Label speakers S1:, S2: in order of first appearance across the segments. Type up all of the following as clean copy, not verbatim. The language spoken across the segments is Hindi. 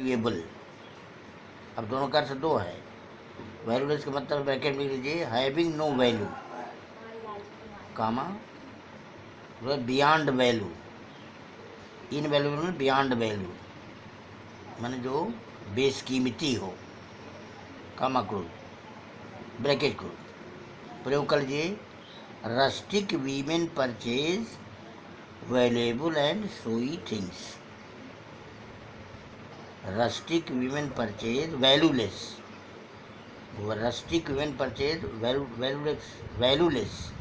S1: वैल्यूएबल। अब दोनों का अर्थ दो है। वैल्यूलेस का मतलब ब्रैकेट में लीजिए हैविंग नो वैल्यू, कामा बियॉन्ड वैल्यू, इन वैल्यू में बियॉन्ड वैल्यू माने जो बेशकीमती हो, कामा क्लोज, ब्रैकेट क्लोज। प्रयोग कर लीजिए rustic women purchase valuable and showy things. Rustic women purchase valueless, rustic women purchase valueless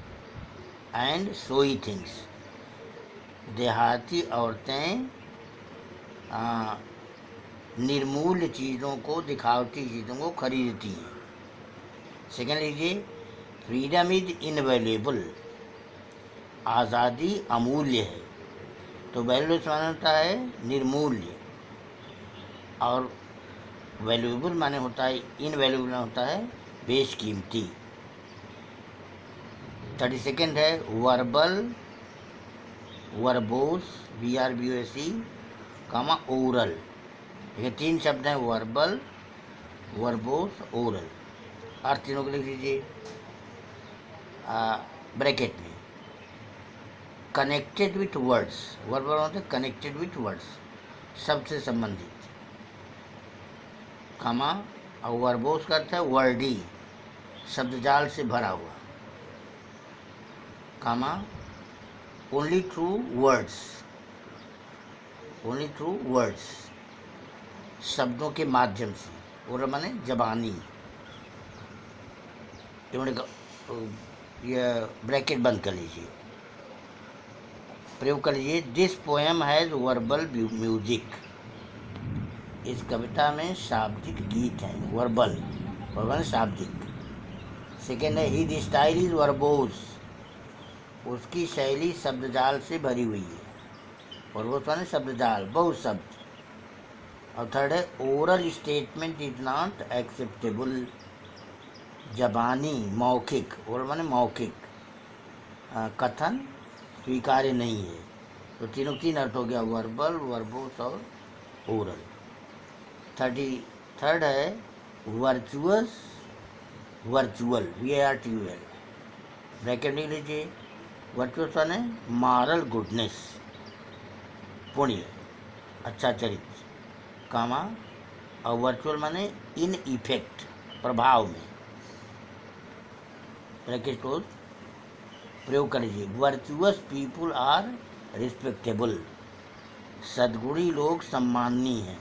S1: and showy things. देहाती औरतें निर्मूल्य चीज़ों को, दिखावटी चीज़ों को खरीदती हैं। सेकेंड लीजिए फ्रीडम इज इनवैल्यूएबल, आज़ादी अमूल्य है। तो वैल्यूलेस माने होता है निर्मूल्य, और वैल्यूएबल माने होता है, इनवैल्यूएबल माने होता है बेशकीमती। 32 है वर्बल, वर्बोस VRBOSE, कामा ओरल। ये तीन शब्द हैं वर्बल, वर्बोस, ओरल। अर्थ तीनों को लिख लीजिए ब्रैकेट में। कनेक्टेड विथ वर्ड्स, वर्बल होते कनेक्टेड विथ वर्ड्स, शब्द से संबंधित, कामा और वर्बोस का अर्थ है वर्डी, शब्दजाल से भरा हुआ, comma only through words, only through words, शब्दों के माध्यम से, और माने जबानी। ये ब्रैकेट बंद कर लीजिए। प्रयोग कर लीजिए this poem has verbal music, इस कविता में शाब्दिक गीत है। वर्बल, वर्बल शाब्दिक। सेकेंड है ही स्टाइल इज वर्बोस, उसकी शैली शब्दजाल से भरी हुई है। वर्बोस माने शब्दजाल, बहुत शब्द। और थर्ड है oral statement is not acceptable, जबानी मौखिक, ओरल माने मौखिक कथन स्वीकार्य नहीं है। तो तीनों तीन अर्थ हो गया, वर्बल, वर्बोस और ओरल। 33 है वर्चुअस, वर्चुअल VARTUL, ब्रैकेट नहीं लीजिए। वर्चुअस माने मॉरल गुडनेस, पुण्य, अच्छा चरित्र, कामा, और वर्चुअल माने इन इफेक्ट, प्रभाव में, ब्रैकेट क्लोज। प्रयोग कर लीजिए वर्चुअस पीपुल आर रिस्पेक्टेबल, सद्गुणी लोग सम्माननीय हैं।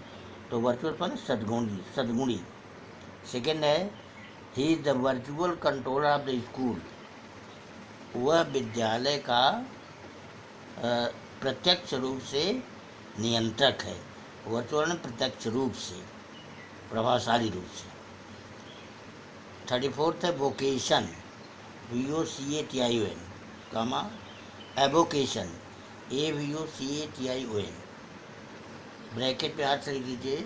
S1: तो वर्चुअस माने सद्गुणी, सद्गुणी। सेकेंड है he is the virtual controller of the school, वह विद्यालय का प्रत्यक्ष रूप से नियंत्रक है। वर्चुअल में प्रत्यक्ष रूप से, प्रभावशाली रूप से। 34 है वोकेशन VOCATION, कामा एवोकेशन AVOCATION, ब्रैकेट पे हाथ से लिख लीजिए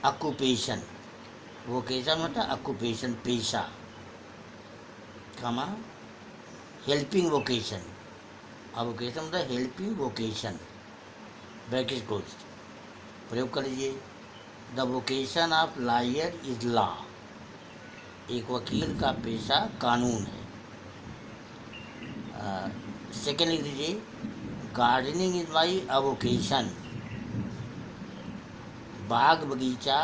S1: ऑक्यूपेशन। वोकेशन होता है ऑक्यूपेशन, पेशा, कामा हेल्पिंग वोकेशन, वोकेशन होता है हेल्पिंग वोकेशन, ब्रैकेट क्लोज। प्रयोग कर लीजिए the vocation of lawyer is law, एक वकील का पेशा कानून है। सेकेंड लिख लीजिए गार्डनिंग इज माई अवोकेशन, बाग बगीचा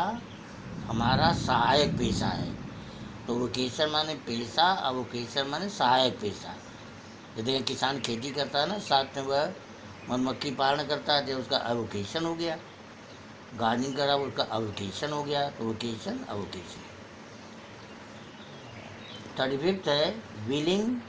S1: हमारा सहायक पेशा है। तो वोकेशन माने पेशा, अवोकेशन माने सहायक पेशा। जैसे किसान खेती करता है ना, साथ में वह मधुमक्खी पालन करता है, तो उसका अवोकेशन हो गया। गार्डनिंग करा उसका अवोकेशन हो गया। तो वोकेशन, अवोकेशन। 35 है विलिंग